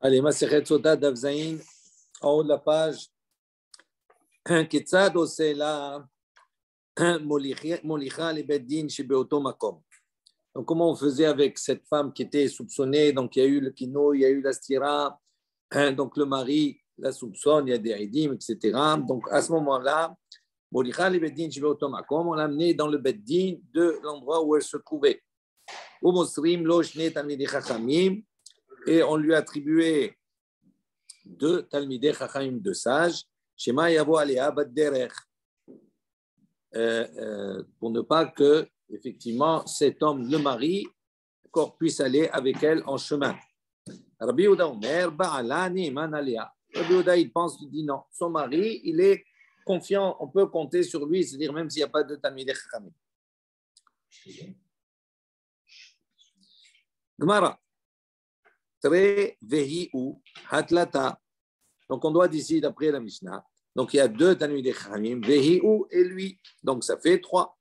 Allez, Masechet Sota Daf Zayin, en haut de la page. Ketzad Osela Molicha le Beddin Shebeoto Makom. Donc, comment on faisait avec cette femme qui était soupçonnée? Donc, il y a eu le kino, il y a eu la stira. Donc, le mari la soupçonne, il y a des ridim, etc. Donc, à ce moment-là, Molicha le Beddin Shebeoto Makom, on l'a amené dans le Beddin de l'endroit où elle se trouvait. Au Mosrim, Loshne Talmidei Chachamim. Et on lui a attribué deux Talmidei Chachamim de sages, Shema Yavo Alea Bat Derech, pour ne pas que, effectivement, cet homme, le mari, puisse aller avec elle en chemin. Rabbi Yehuda Omer, Ba'ala Ne'eman Alea. Rabbi Yehuda, il pense, il dit non, son mari, il est confiant, on peut compter sur lui, c'est-à-dire même s'il n'y a pas de Talmidei Chachamim. Gemara. Hatlata. Donc, on doit d'ici d'après la Mishnah. Donc, il y a deux Talmidei Chachamim, Vehi'u et lui. Donc, ça fait trois.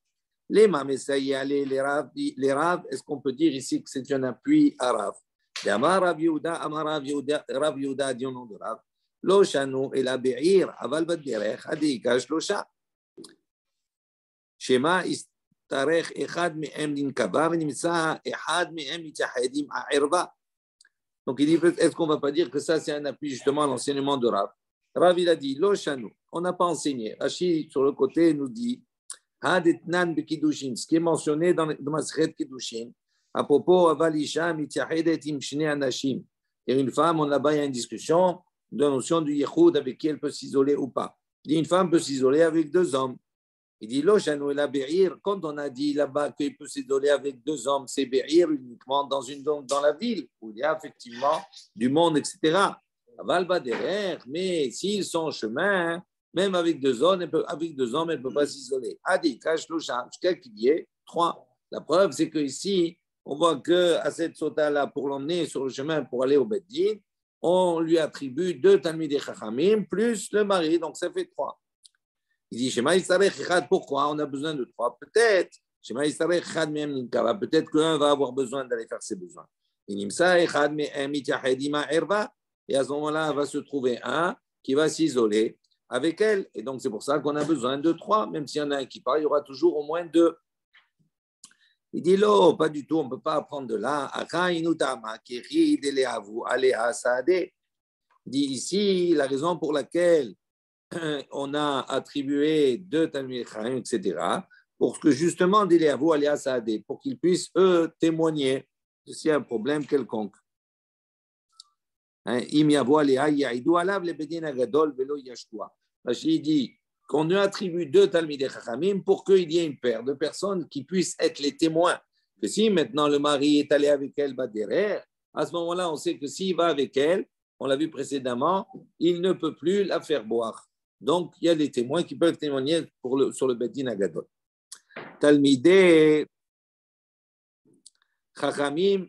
Les Mamessaïa, les Rav, est-ce qu'on peut dire ici que c'est un appui à Rav? Amar Rav Yehuda, Rav Yehuda dit au nom de Rav. Lo shanu el abeir, aval bat derech, adikash lo sha. Shema istarech echad me'em ninkava, v'nimtsa echad me'em mityahedim ha'irva. Donc, il dit, est-ce qu'on ne va pas dire que ça, c'est un appui justement à l'enseignement de Rav? Rav, il a dit, Lo shanu, on n'a pas enseigné. Rashi, sur le côté, nous dit, Hadetnan bekidushin, ce qui est mentionné dans Masechet Kiddushin, à propos, Avalisha mityahedet im shnei anashim. Et une femme, là-bas, il y a une discussion de la notion du yichud, avec qui elle peut s'isoler ou pas. Il dit, une femme peut s'isoler avec deux hommes. Il dit, Lo shanu el be'ir, quand on a dit là-bas qu'il peut s'isoler avec deux hommes, c'est be'ir uniquement dans la ville, où il y a effectivement du monde, etc. Aval ba derrière, mais s'ils sont en chemin, même avec deux hommes, elle ne peut pas s'isoler. Adi, cache l'oucha, jusqu'à qu'il y ait trois. La preuve, c'est qu'ici, on voit qu'à cette sota-là, pour l'emmener sur le chemin pour aller au Beddin, on lui attribue deux Talmidei Chachamim plus le mari, donc ça fait trois. Il dit, Shema Yisarech Echad, pourquoi on a besoin de trois? Peut-être, Shema Yisarech Echad Me'em Ninkava, peut-être qu'un va avoir besoin d'aller faire ses besoins. Inimsa Echad Me'em Mityahedim Erva, et à ce moment-là, va se trouver un qui va s'isoler avec elle. Et donc, c'est pour ça qu'on a besoin de trois, même s'il y en a un qui part, il y aura toujours au moins deux. Il dit, non, pas du tout, on ne peut pas apprendre de là. Acha Inutama, Kiri Deleavu, Alea Saade. Il dit ici, la raison pour laquelle on a attribué deux Talmidei Chachamim, etc., pour que justement, Dileavu Alea Saadeh, pour qu'ils puissent, eux, témoigner s'il y a un problème quelconque. Im Yavo Alea Ya'idu Alav le Bedin Agadol Velo Yashkua. Il dit qu'on lui attribue deux Talmidei Chachamim pour qu'il y ait une paire de personnes qui puissent être les témoins. Que si maintenant le mari est allé avec elle, derrière, à ce moment-là, on sait que s'il va avec elle, on l'a vu précédemment, il ne peut plus la faire boire. Donc, il y a des témoins qui peuvent témoigner sur le Beddin Agadol. Talmidei Chachamim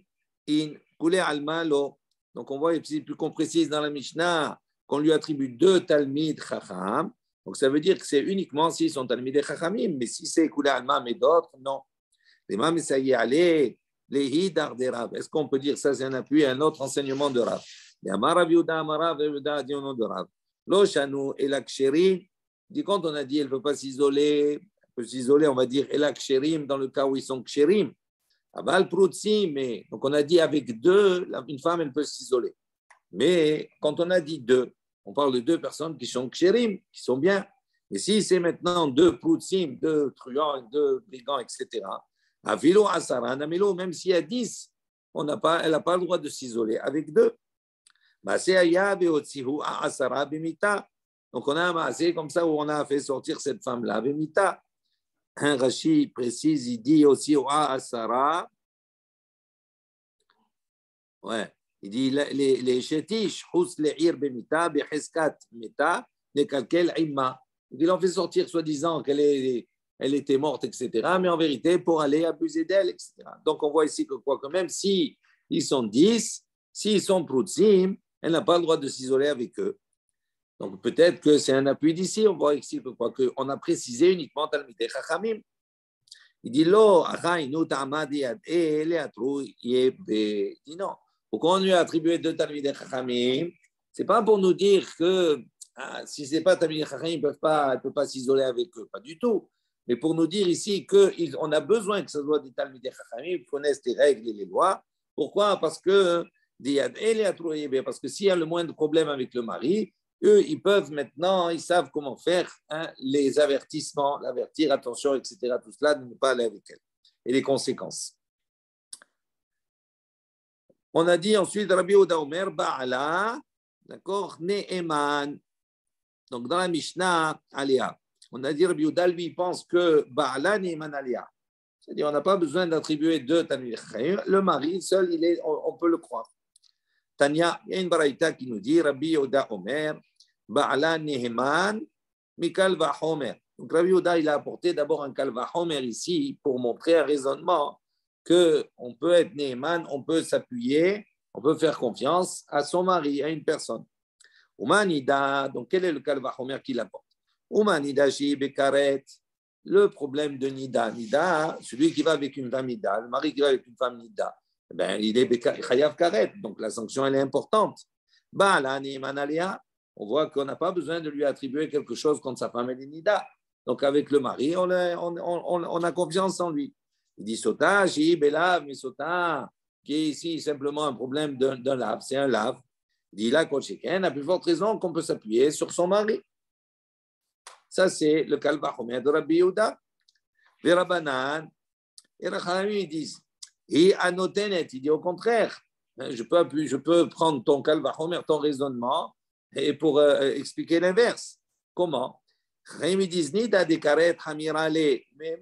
in Kule Alma lo. Donc, on voit ici, plus qu'on précise dans la Mishnah, qu'on lui attribue deux Talmid Chacham. Donc, ça veut dire que c'est uniquement s'ils sont Talmidei Chachamim, mais si c'est Kule Alma, mais d'autres, non. Les Mam Essayi Ale, les Hidar de Rav. Est-ce qu'on peut dire ça, c'est un appui à un autre enseignement de Rav? Les Amar Rav Yehuda, Amar Rav Yehuda, dit au nom de Rav. Loshanu et l'Aksherim, dit quand on a dit elle ne peut pas s'isoler, elle peut s'isoler, on va dire l'Aksherim dans le cas où ils sont Ksherim. Aval Proutsim, mais donc on a dit avec deux, une femme elle peut s'isoler. Mais quand on a dit deux, on parle de deux personnes qui sont Ksherim, qui sont bien. Mais si c'est maintenant deux Proutsim, deux truands, deux brigands, etc., Avilo Asara, Namelo, même s'il y a 10, elle n'a pas le droit de s'isoler avec deux. Donc on a un maasé comme ça où on a fait sortir cette femme-là. Un Rashi précise, il dit aussi Asara. Ouais, il dit les chétish, hous le'ir bemita, becheskat meta, les kalkel imma. Il dit on fait sortir soi-disant qu'elle était morte, etc. Mais en vérité, pour aller abuser d'elle, etc. Donc on voit ici que quoi, que même si ils sont 10, s'ils sont proutzim, elle n'a pas le droit de s'isoler avec eux. Donc peut-être que c'est un appui d'ici. On voit ici que quoi que on a précisé uniquement Talmidei Chachamim. Il dit lo, il dit non. Pourquoi on lui a attribué 2 Talmidei Chachamim? Ce n'est pas pour nous dire que si ce n'est pas Talmidei Chachamim, ils ne peuvent pas s'isoler avec eux. Pas du tout. Mais pour nous dire ici qu'on a besoin que ce soit des Talmidei Chachamim qui connaissent les règles et les lois. Pourquoi? Parce que s'il y a le moindre problème avec le mari, eux, ils peuvent maintenant, ils savent comment faire les avertissements, l'avertir, attention, etc. Tout cela, de ne pas aller avec elle. Et les conséquences. On a dit ensuite Rabbi Yehuda Omer, Ba'ala, d'accord, Ne'eman. Donc dans la Mishnah, Alia. On a dit Rabbi Yehuda, lui, il pense que Ba'ala, Ne'eman, Alia. C'est-à-dire, on n'a pas besoin d'attribuer 2 Talmidei Chachamim. Le mari, seul, on peut le croire. Tania, il y a une baraïta qui nous dit Rabbi Yehuda Omer, Ba'ala Neheman, Mikal Vahomer. Donc Rabbi Yehuda, il a apporté d'abord un Kal Vahomer ici pour montrer un raisonnement qu'on peut être Neheman, on peut s'appuyer, on peut faire confiance à son mari, à une personne. Umanida, donc quel est le Kal Vahomer qu'il apporte? Umanida Shi Bekaret, le problème de Nida. Nida, celui qui va avec une femme Nida, le mari qui va avec une femme Nida. Ben, il est chayav karet, donc la sanction elle est importante. On voit qu'on n'a pas besoin de lui attribuer quelque chose contre sa femme et nida. Donc avec le mari, on a confiance en lui. Il dit sota, belav, mais sota, qui est ici simplement un problème d'un lave, c'est un lave. Il dit là, Kocheken, à plus forte raison qu'on peut s'appuyer sur son mari. Ça, c'est le Kalva Chomer de Rabbi Yehuda. Les Rabbanan, et Rachamim, ils disent et Anotenet, il dit au contraire, je peux prendre ton Kalvachomer, ton raisonnement, et pour expliquer l'inverse. Comment? Ils disent Nida de Karet Hamirale, mais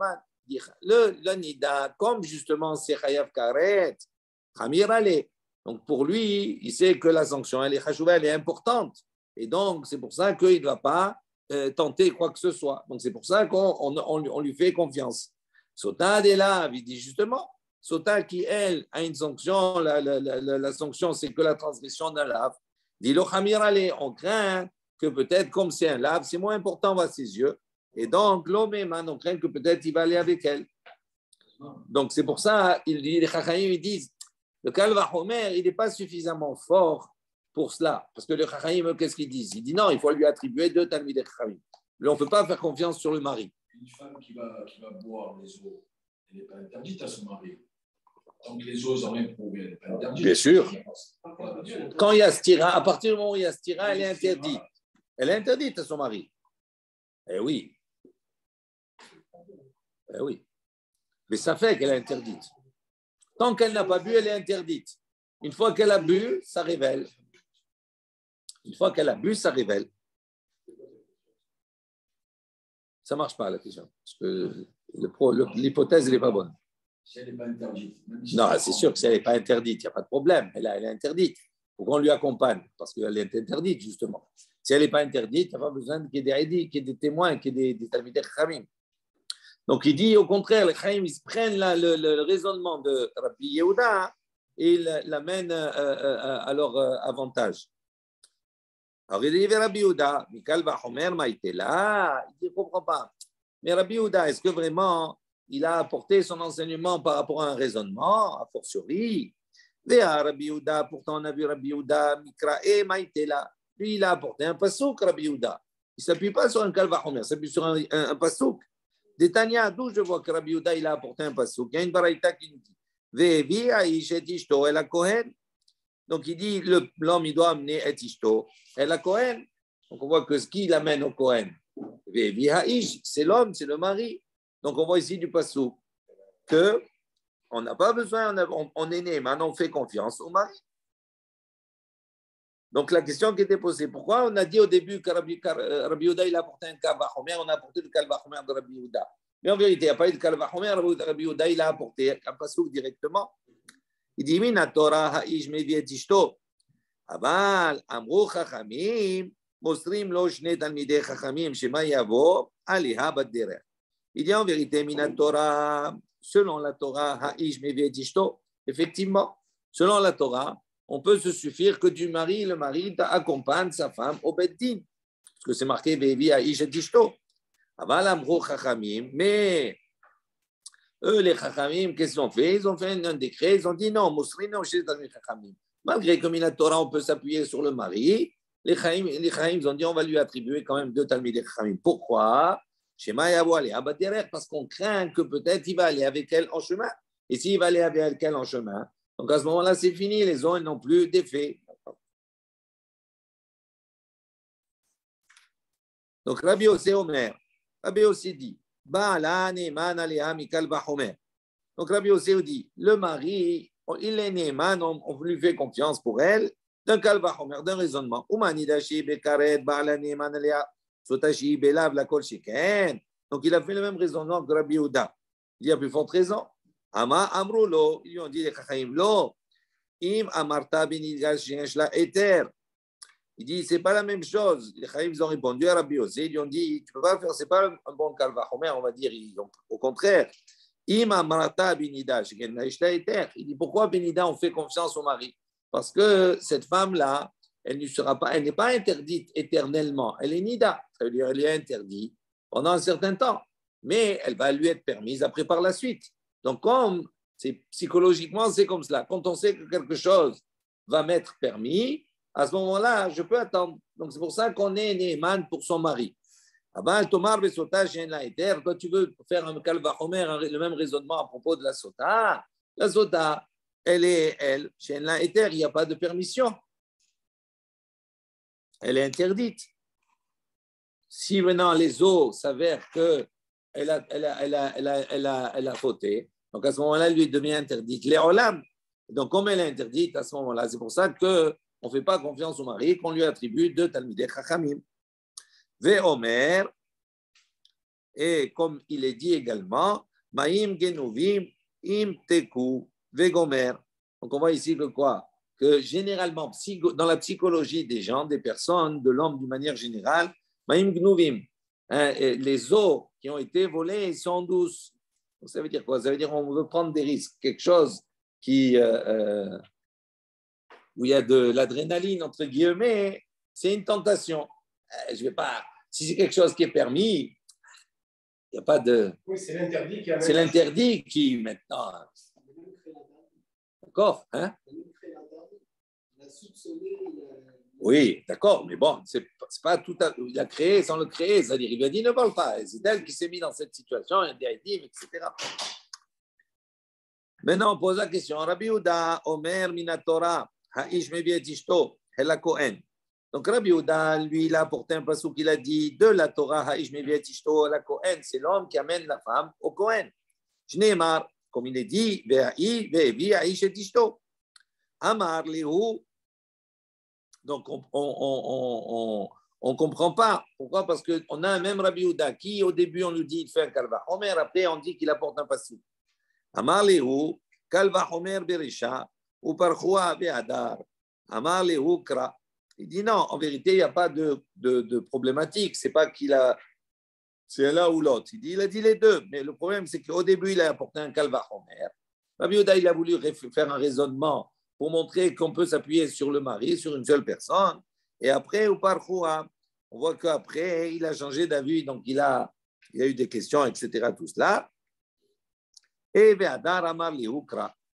le Nida, comme justement c'est Chayav Karet, Hamirale. Donc pour lui, il sait que la sanction, elle est importante. Et donc c'est pour ça qu'il ne va pas tenter quoi que ce soit. Donc c'est pour ça qu'on lui fait confiance. Sota de là, il dit justement. Sota qui, elle, a une sanction, la sanction, c'est que la transgression d'un lave. Dit le Hamirale, on craint que peut-être, comme c'est un lave, c'est moins important à ses yeux. Et donc, l'homme, on craint que peut-être il va aller avec elle. Donc, c'est pour ça, les Chachamim, ils disent, le Kalva Homer, il n'est pas suffisamment fort pour cela. Parce que les Chachamim, qu'est-ce qu'ils disent? Ils disent non, il faut lui attribuer 2 Talmidei Chachamim. Mais on ne peut pas faire confiance sur le mari. Une femme qui va boire les eaux, elle n'est pas interdite à son mari. Donc les eaux ont rien prouvé, elle n'est pas interdite. Bien sûr. Quand il y a stira, à partir du moment où il y a stira, elle est interdite. Elle est interdite à son mari. Eh oui. Eh oui. Mais ça fait qu'elle est interdite. Tant qu'elle n'a pas bu, elle est interdite. Une fois qu'elle a bu, ça révèle. Une fois qu'elle a bu, ça révèle. Ça ne marche pas la question. Parce que l'hypothèse, elle n'est pas bonne. Si elle n'est pas interdite. Non, c'est sûr que si elle n'est pas interdite, il n'y a pas de problème. Elle est interdite. Il faut qu'on lui accompagne, parce qu'elle est interdite, justement. Si elle n'est pas interdite, il n'y a pas besoin qu'il y ait des haïdis, qu'il y ait des témoins, qu'il y ait des Talmidei Chachamim. Donc, il dit, au contraire, les Chachamim, ils prennent le raisonnement de Rabbi Yehuda et ils l'amènent à leur avantage. Alors, il dit, Rabbi Yehuda, Mikal Vachomer, Maïtela, il dit, je ne comprends pas. Mais Rabbi Yehuda, est-ce que vraiment il a apporté son enseignement par rapport à un raisonnement, a fortiori? Rabbi Yehuda, pourtant on a vu Rabbi Yehuda, Mikrae Maïtela. Lui, il a apporté un pasouk, Rabbi Yehuda. Il ne s'appuie pas sur un Kalvachomer, il s'appuie sur un pasouk. Détania, d'où je vois que Rabbi Yehuda, il a apporté un pasouk. Il y a une baraïta qui nous dit Ve'evi Aishet Ishto El HaKohen. Donc il dit l'homme, il doit amener Et Ishto El HaKohen. Donc on voit que ce qui l'amène au Kohen, Ve'evi Aish, c'est l'homme, c'est le mari. Donc, on voit ici du pasouk que on n'a pas besoin, on est né, maintenant on fait confiance au mari. Donc, la question qui était posée, pourquoi on a dit au début que Rabbi Yehuda il a apporté un Kalvachomer, on a apporté le Kalvachomer de Rabbi Yehuda. Mais en vérité, il n'y a pas eu de Kalvachomer, Rabbi Yehuda il a apporté un pasouk directement. Il dit Mina Torah ha'ish mevi et ishto. Aval amru chachamim mosrim lo shne talmidei chachamim shema yavo aliha bad-derech. Il dit en vérité, Mina Torah, selon la Torah, ha'ish mevi et ishto, effectivement, selon la Torah, on peut se suffire que du mari, le mari accompagne sa femme au Beddin. Parce que c'est marqué Ve'evi ha'ish et ishto. Aval amru chachamim, mais eux, les chachamim, qu'est-ce qu'ils ont fait? Ils ont fait un décret, ils ont dit non, Mosrino chez les chachamim. Malgré que Minatora, on peut s'appuyer sur le mari, les Chaim ont dit on va lui attribuer quand même 2 Talmidei Chachamim. Pourquoi? Shema Yavo Ali Abaderech, parce qu'on craint que peut-être il va aller avec elle en chemin. Et s'il va aller avec elle en chemin, donc à ce moment-là, c'est fini, les zones n'ont plus d'effet. Donc Rabbi Yossé Omer, Rabbi Yossé dit, Ba'ala Ne'eman Aleha Mikal Bachomer. Donc Rabbi Yossé dit, le mari, il est Ne'eman, on lui fait confiance pour elle, d'un Kal Bachomer, d'un raisonnement. Umanidashi Bekaret Ba'ala Ne'eman Aleha Sotashi Belav la Kol Sheken. Donc il a fait le même raisonnement que Rabbi Yehuda. Il a plus forte raison. Ama Amrulo, ils lui ont dit les Chachaim, Lo, Im Amarta Benigash Yenshla Eter. Il dit, c'est pas la même chose. Les Chaim ont répondu à Rabbi Yossé, ils lui ont dit, tu peux pas faire, c'est pas un bon Kalvachomer, on va dire, au contraire. Ima Marata Benida, il dit, pourquoi Benida, on fait confiance au mari? Parce que cette femme-là, elle n'est pas interdite éternellement. Elle est Nida, ça veut dire elle est interdite pendant un certain temps, mais elle va lui être permise après par la suite. Donc, comme psychologiquement, c'est comme cela. Quand on sait que quelque chose va m'être permis, à ce moment-là, je peux attendre. Donc, c'est pour ça qu'on est Ne'eman pour son mari. Tomar Besota, toi, tu veux faire un Kalvachomer, le même raisonnement à propos de la Sota. La Sota, elle, chez la Eter, il n'y a pas de permission. Elle est interdite. Si maintenant les eaux s'avèrent qu'elle a fauté, donc à ce moment-là, elle lui devient interdite. Les Olam, donc comme elle est interdite à ce moment-là, c'est pour ça qu'on ne fait pas confiance au mari, qu'on lui attribue 2 Talmidei Chachamim. Ve'omer, et comme il est dit également, Maïm Genuvim, Im Teku, Ve'gomer. Donc on voit ici que quoi? Que généralement, dans la psychologie des gens, des personnes, de l'homme d'une manière générale, Maïm Genuvim, les os qui ont été volés, ils sont douces. Donc, ça veut dire quoi? Ça veut dire qu'on veut prendre des risques, quelque chose qui, où il y a de l'adrénaline, entre guillemets, c'est une tentation. Je vais pas, si c'est quelque chose qui est permis, il n'y a pas de... Oui, c'est l'interdit qui a... C'est l'interdit qui, maintenant... D'accord, hein? Oui, d'accord, mais bon, c'est pas tout à... Il a créé sans le créer, c'est-à-dire il lui a dit ne vole pas. C'est elle qui s'est mise dans cette situation, il a dit, etc. Maintenant, on pose la question. Rabbi Yehuda, Omer Minatora, Ha'ish Meviet Ishto, Hela Kohen. Donc Rabbi Yehuda, lui, il a apporté un passage qu'il a dit de la Torah, Ha'ish Meviet Ishto, Hela Kohen, c'est l'homme qui amène la femme au Kohen. Shneimar, comme il est dit, Ve'a'i, Ve'evi, Ha'ish et Ishto. Amar Lehu. Donc on ne comprend pas. Pourquoi? Parce qu'on a un même Rabbi Yehuda qui, au début, on nous dit il fait un kalva Omer, après on dit qu'il apporte un passage. Amar Lehu, Kalva Omer Berisha, ou Parchoua Be'adar. Amar Lehu Kra. Il dit non, en vérité, il n'y a pas de problématique. C'est pas qu'il a. C'est l'un ou l'autre. Il a dit les deux. Mais le problème, c'est qu'au début, il a apporté un Kalva Omer. Rabbi Yehuda, il a voulu faire un raisonnement pour montrer qu'on peut s'appuyer sur le mari, sur une seule personne. Et après, ou Parchoua, on voit qu'après, il a changé d'avis. Donc, il a eu des questions, etc. Tout cela. Et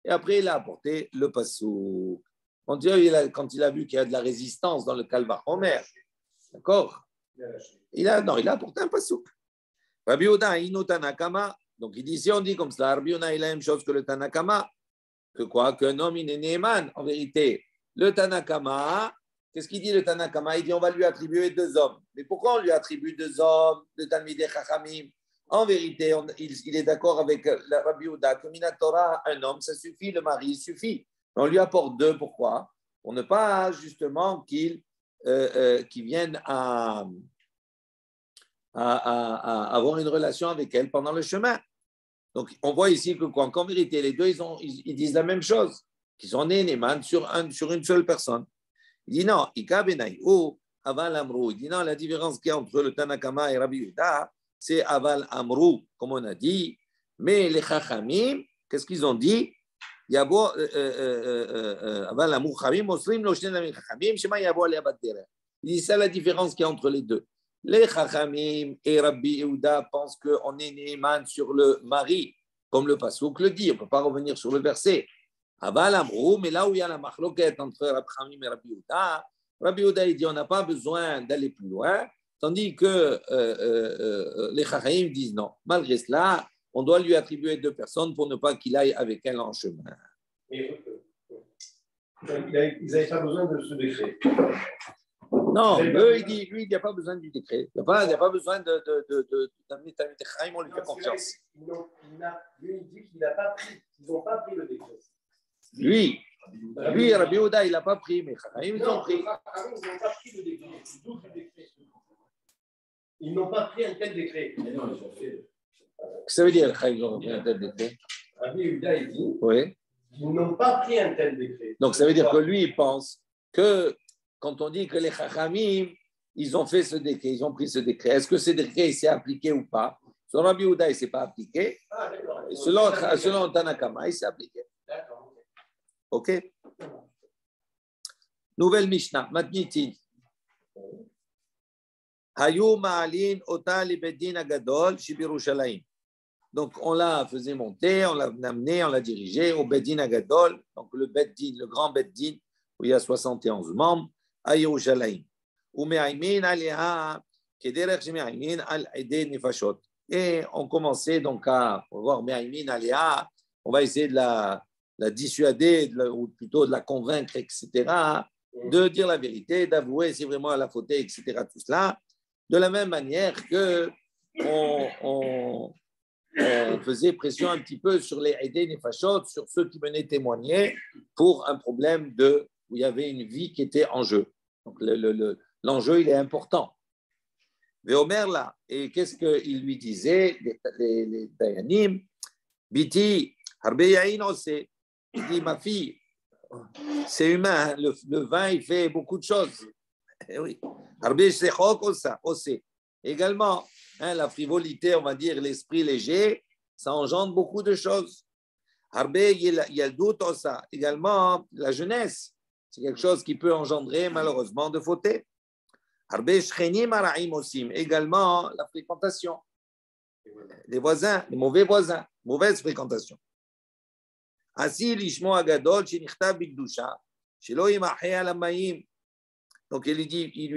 après, il a apporté le passou. Quand il a vu qu'il y a de la résistance dans le Kalva Omer, d'accord? Il a apporté un passou. Rabbi Yehuda, Inu Tanakama. Donc, il dit, si on dit comme ça, Rabbi Yehuda, il a la même chose que le Tanakama. Que quoi? Qu'un homme, il est Ne'eman. En vérité, le Tanakama, qu'est-ce qu'il dit le Tanakama? Il dit, on va lui attribuer 2 hommes. Mais pourquoi on lui attribue 2 hommes, le Talmidei Chachamim? En vérité, il est d'accord avec la Rabbi Yehuda que Minatora, un homme, ça suffit, le mari, il suffit. On lui apporte 2, pourquoi? Pour ne pas justement qu'il vienne à avoir une relation avec elle pendant le chemin. Donc, on voit ici qu'en vérité, les deux, ils disent la même chose, qu'ils sont Ne'eman sur une seule personne. Il dit non, Ika Benaïou, Aval Amrou. Il dit non, la différence qu'il y a entre le Tanakama et Rabbi Yehuda, c'est Aval Amrou, comme on a dit. Mais les Chachamim, qu'est-ce qu'ils ont dit? Yabo Aval Amrou Chachamim, Mosrim Loshnen Amim Chachamim, Shema Yabo Aliabat Derech. Il dit c'est la différence qu'il y a entre les deux. Les Chachamim et Rabbi Yehuda pensent qu'on est Ne'eman sur le mari, comme le Passouk le dit. On ne peut pas revenir sur le verset. Aval Amrou, mais là où il y a la machloket entre Rabbi Chamim et Rabbi Yehuda, il dit on n'a pas besoin d'aller plus loin, tandis que les Chachamim disent non. Malgré cela, on doit lui attribuer 2 personnes pour ne pas qu'il aille avec elle en chemin. Mais, ils n'avaient pas besoin de ce décret. Non, eux, lui, il n'y a pas besoin du décret. Il n'y a pas besoin d'amener Talmid Chachamim, on lui fait confiance. Lui, il dit qu'ils n'ont pas pris le décret. Lui, Rabbi Yehuda, il n'a pas pris, mais Chachamim, ils ont pris. Ils n'ont pas pris le décret. Ils n'ont pas pris un tel décret. Mais non, ils ont fait. Ça veut dire qu'ils ont pris un tel décret. Rabbi Yehuda, il dit Oui. qu'ils n'ont pas pris un tel décret. Donc, ça veut dire que lui, il pense que quand on dit que les Chachamim, ils ont fait ce décret, ils ont pris ce décret, est-ce que ce décret s'est appliqué ou pas? Selon Rabbi Yehuda, il ne s'est pas appliqué. Et selon Tanakama, il s'est appliqué. D'accord. OK? Nouvelle Mishnah, Matnitin. Hayu ma'alin ota li beddin agadol shibirushalayim. Donc, on l'a faisait monter, on l'a amené, on l'a dirigé au beddin agadol, donc le beddin, le grand beddin, où il y a 71 membres, à Yerushalayim. Ume'aymin aliha kederech sheme'aymin al ede nefashot. Et on commençait donc à voir me'aymin aliha, on va essayer de la dissuader, ou plutôt de la convaincre, etc., de dire la vérité, d'avouer si vraiment elle a fauté, etc., tout cela, de la même manière que on faisait pression un petit peu sur les Aidé Nefashot, sur ceux qui venaient témoigner pour un problème où il y avait une vie qui était en jeu. Donc l'enjeu, il est important. Mais Omer là, et qu'est-ce qu'il lui disait, les Dayanim, Biti, Harbe Yain Ose, il dit, ma fille, c'est humain, le vin, il fait beaucoup de choses. Oui. Également, la frivolité, on va dire, l'esprit léger, ça engendre beaucoup de choses. Il y a le doute, également, la jeunesse, c'est quelque chose qui peut engendrer malheureusement de fausseté. Également, la fréquentation, les voisins, les mauvais voisins, mauvaise fréquentation. Ainsi, l'ishmo agadol, shenichtav bikdusha, shelo yimahe alamayim. Donc, il lui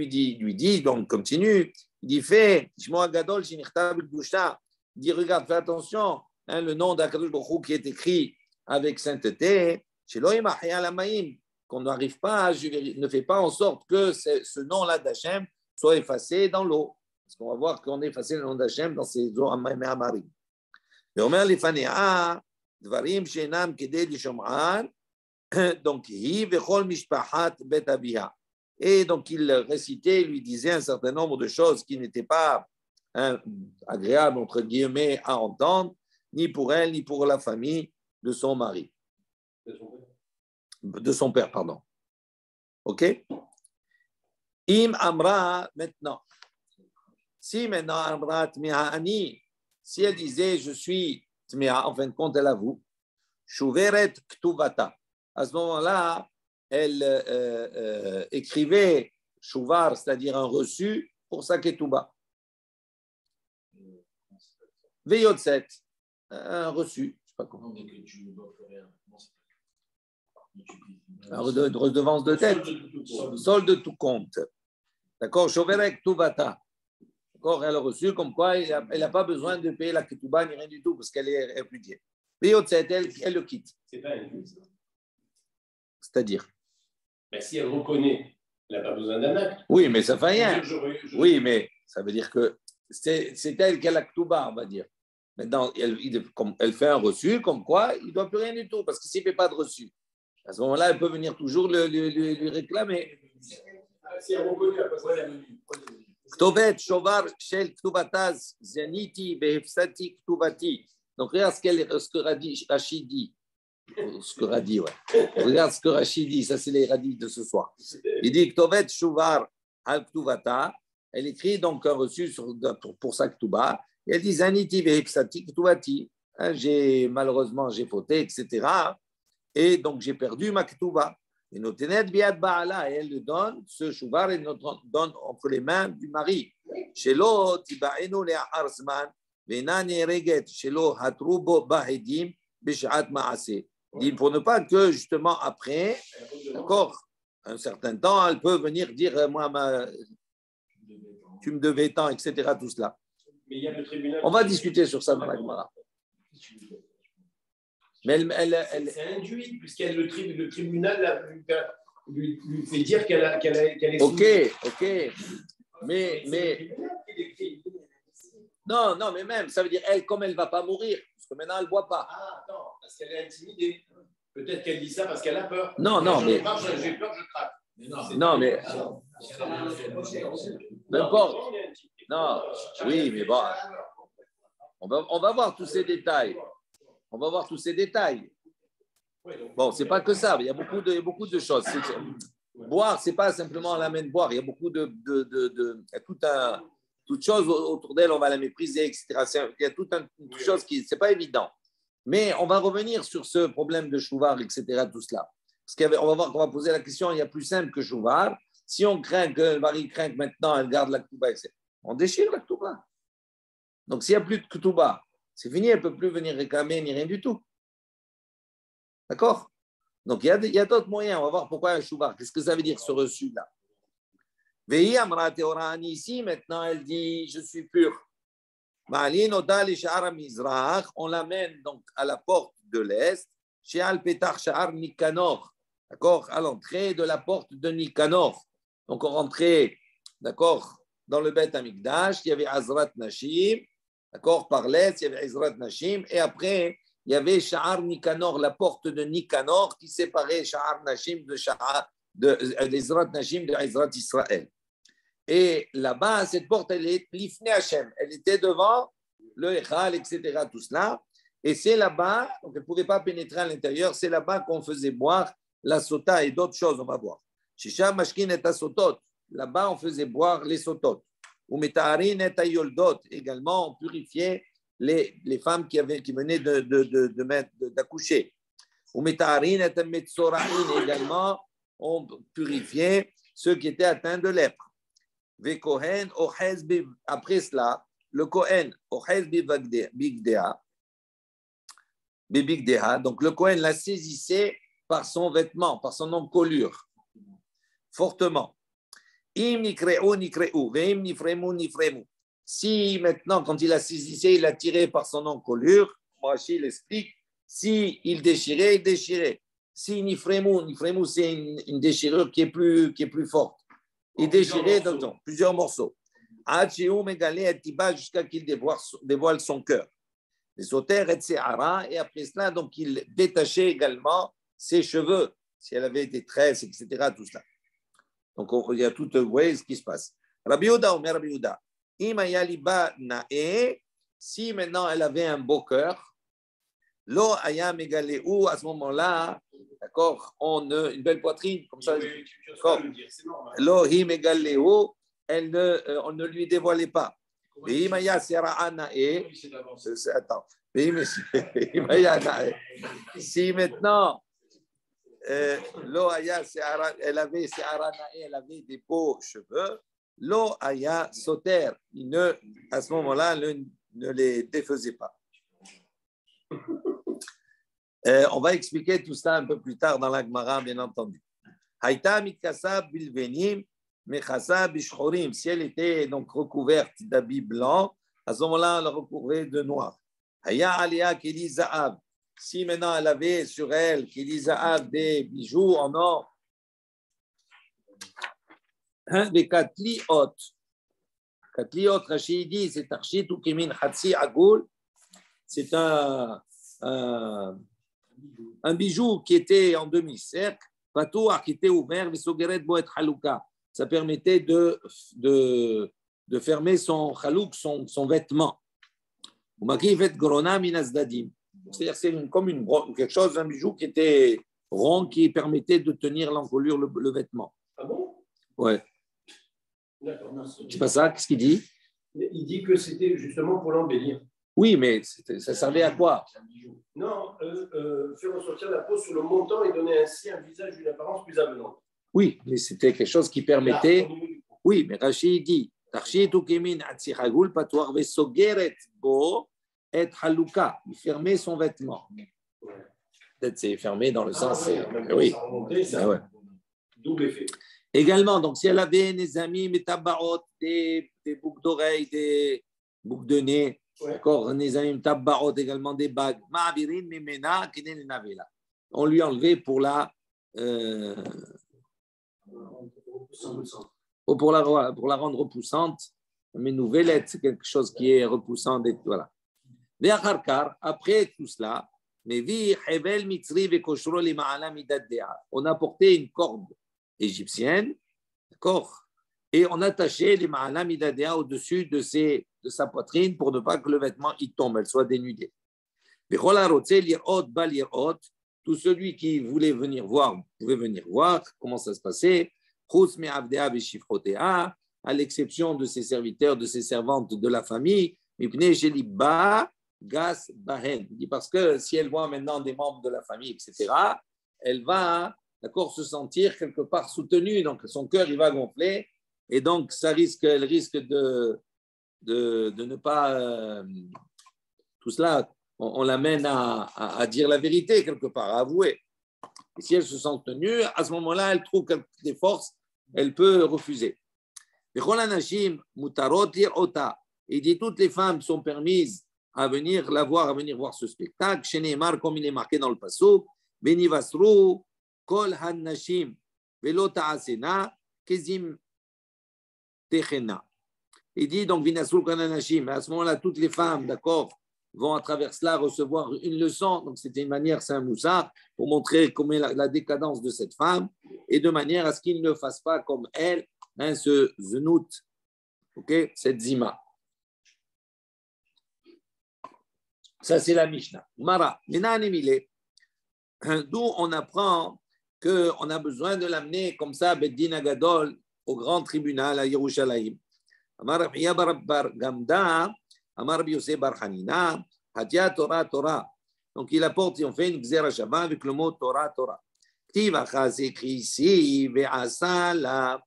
dit, donc continue, il dit, fais, l'ishmo agadol, shenichtav bikdusha. Il dit, regarde, fais attention, le nom d'Akadosh Baruch Hu qui est écrit avec sainteté, shelo yimahe alamayim, qu'on n'arrive pas, ne fait pas en sorte que ce nom-là d'Hachem soit effacé dans l'eau. Parce qu'on va voir qu'on a effacé le nom d'Hachem dans ces eaux amarim. Et on met les fanéa, dvarim shenam kedei lishom'an, donc hi vechol mishpachat bet aviha. Et donc il récitait, il lui disait un certain nombre de choses qui n'étaient pas agréables, entre guillemets, à entendre, ni pour elle, ni pour la famille de son mari. De son père, pardon. OK? Im amra, maintenant. Si maintenant amra tmiha ani, si elle disait je suis tmiha, en fin de compte elle avoue, shuveret ktuvata. À ce moment-là, elle écrivait shuvar, c'est-à-dire un reçu pour sa ketouba. Veyotset, un reçu, je sais pas comment. Redevance de tête, solde de tout compte. D'accord, Shoverek Tuvata. D'accord, elle a reçu comme quoi elle n'a pas besoin de payer la ketouba ni rien du tout parce qu'elle est répudiée. Mais elle le quitte. C'est pas injuste. C'est-à-dire Mais si elle reconnaît, elle n'a pas besoin d'un acte. Oui, mais ça fait rien. Oui, mais ça veut dire que c'est elle qui a la ketouba, on va dire. Maintenant, elle fait un reçu comme quoi il ne doit plus rien du tout parce que s'il ne fait pas de reçu, à ce moment-là, elle peut venir toujours lui réclamer. Si elle reconnaît, elle passe la venue. Ktovet, Shovar, Shel, Ktubataz, Zeniti, Behefsati, Ktubati. Donc, regarde ce que Rachid dit. Ce que Radi, ouais. Regarde ce que Rachid dit. Ça, c'est les radis de ce soir. Il dit Ktovet, Shovar, Al Ktubata. Elle écrit donc un reçu pour sa Ktuba. Et elle dit Zeniti, Behefsati, Ktubati. Malheureusement, j'ai fauté, etc. Et donc, j'ai perdu ma ketouba. Et notenet biad ba'ala, et elle le donne, ce chouvar, elle le donne entre les mains du mari. Shelo tiba'enu le'achar zman, ve'na nereget, shelo hatrubo bahedim, b'shat ma'ase. Il dit pour ne pas que, justement, après, d'accord, un certain temps, elle peut venir dire, moi, tu me devais tant, etc., tout cela. Mais il y a le tribunal. On va discuter sur ça dans la Gemara. Mais c'est induit, le tribunal lui fait dire qu'elle est Ok. Mais non, mais même, ça veut dire, elle, comme elle ne va pas mourir, parce que maintenant, elle ne boit pas. Ah, attends, parce qu'elle est intimidée. Peut-être qu'elle dit ça parce qu'elle a peur. Non, mais... J'ai peur, je craque. Non, mais... N'importe. Non, oui, mais bon... On va voir tous ces détails. Bon, c'est pas que ça, il y a beaucoup de choses. Boire, c'est pas simplement la main de boire. Il y a beaucoup il y a toute chose autour d'elle, on va la mépriser, etc. Il y a toute une chose qui, c'est pas évident. Mais on va revenir sur ce problème de chouvar, etc. Tout cela. Parce qu'on va voir qu'on va poser la question, il y a plus simple que chouvar. Si on craint que le mari craint que maintenant elle garde la ketouba, on déchire la ketouba. Donc s'il n'y a plus de ketouba, c'est fini, elle ne peut plus venir réclamer ni rien du tout. D'accord? Donc, il y a d'autres moyens. On va voir pourquoi un chouvar. Qu'est-ce que ça veut dire, ce reçu-là? Vehi Amra Teorani, ici, maintenant, elle dit, je suis pur. On l'amène donc à la porte de l'Est, chez Al-Petar Sha'ar Nikanor. D'accord? À l'entrée de la porte de Nikanor. Donc, on rentrait, d'accord, dans le Beth Amikdash, il y avait Azrat Nashim. D'accord? Par l'Est, il y avait Azrat Nashim. Et après, il y avait Sha'ar Nikanor, la porte de Nikanor, qui séparait Sha'ar Nashim d'Ezrat Nashim de Ezrat Israël. Et là-bas, cette porte, elle est Lifnei Hashem. Elle était devant le Echal, etc., tout cela. Et c'est là-bas, donc elle ne pouvait pas pénétrer à l'intérieur, c'est là-bas qu'on faisait boire la sota et d'autres choses, on va voir. Shisha Mashkin et Sotot, là-bas, on faisait boire les sotot. Ou Metaharin et Yoldot, également, on purifiait les femmes qui venaient d'accoucher. Ou Metaharin et Metzorahin, également, on purifiait ceux qui étaient atteints de lèpre. Après cela, le Kohen, donc le Kohen la saisissait par son vêtement, par son encolure, fortement. Si maintenant, quand il la saisissait, il la tirait par son encolure, Rashi l'explique, si il déchirait, il déchirait. Si nifremu, c'est une déchirure qui est plus forte. Il déchirait dans plusieurs morceaux. Jusqu'à qu'il dévoile son cœur. Les auteurs et après cela, donc il détachait également ses cheveux, si elle avait des tresses, etc. Tout cela. Donc il y a tout ce qui se passe. Rabbi Yehuda, Omer Rabbi Yehuda, si maintenant elle avait un beau cœur, lo aya megaleu, à ce moment-là, d'accord, une belle poitrine, comme ça. Lo hi megaleu, on ne lui dévoilait pas. Attends. Si maintenant elle avait des beaux cheveux, l'eau aya soter, à ce moment-là, ne les défaisait pas. On va expliquer tout ça un peu plus tard dans la Gemara, bien entendu. Haïta mikasa bilvenim mechasa bishchorim. Si elle était donc recouverte d'habits blancs, à ce moment-là, on la recouvrait de noir. Haya alia keli za'av. Si maintenant elle avait sur elle keli za'av des bijoux en or, des katliot. Katliot, Rashi dit, c'est archit ou kimin hatsi agoul. C'est un bijou qui était en demi-cercle, patoua qui était ouvert, mais sogeret boet halouka. Ça permettait de fermer son chalouk, son vêtement. C'est-à-dire c'est comme quelque chose, un bijou qui était rond, qui permettait de tenir l'encolure, le vêtement. Ah bon? Ouais. D'accord. C'est pas ça, qu'est-ce qu'il dit? Il dit que c'était justement pour l'embellir. Oui, mais ça servait à quoi? Non, faire ressortir la peau sur le montant et donner ainsi un visage d'une apparence plus avenante. Oui, mais c'était quelque chose qui permettait. Oui, mais Rashi dit il fermait son vêtement. peut-être c'est fermé dans le sens. Oui. Oui. Ouais. Double effet. Également, donc si elle avait des amis, des boucles d'oreilles, des boucles de nez, d'accord, des amis, également des bagues, on lui a enlevé pour la. Pour la rendre repoussante, mais nouvellette, c'est quelque chose qui est repoussant. Voilà. Après tout cela, on a porté une corde égyptienne, d'accord, et on a attaché les ma'ala midadea au-dessus de sa poitrine pour ne pas que le vêtement il tombe, elle soit dénudée. Tout celui qui voulait venir voir, pouvait venir voir comment ça se passait, à l'exception de ses serviteurs, de ses servantes de la famille, Gas Bahen. Il dit parce que si elle voit maintenant des membres de la famille, etc., elle va, d'accord, se sentir quelque part soutenue. Donc son cœur, il va gonfler. Et donc, elle risque de ne pas. Tout cela, on l'amène à dire la vérité quelque part, à avouer. Et si elle se sent tenue, à ce moment-là, elle trouve des forces, elle peut refuser. Il dit toutes les femmes sont permises à venir la voir, à venir voir ce spectacle. Chez Neymar, comme il est marqué dans le passouk, Benivasru, Kol Hannashim, Velo Ta'asena, Kezim Techena. Il dit donc Vinasru Kol Hannashim. À ce moment-là, toutes les femmes, d'accord, vont à travers cela recevoir une leçon. Donc, c'était une manière, c'est un moussard, pour montrer comment est la décadence de cette femme, et de manière à ce qu'ils ne fassent pas comme elle, ce zenout, okay, cette zima. Ça, c'est la Mishnah. Mara, d'où on apprend qu'on a besoin de l'amener comme ça, Beddin Agadol, au grand tribunal à Yerushalayim. Amar Rabbiya Barabbar Gamda, Amar Rabbi Yosef Bar Hanina, Hatia Torah Torah. Donc il apporte, on fait une Gzera Shabbat avec le mot Torah Torah. Ktivacha, c'est écrit ici, Ve'asa la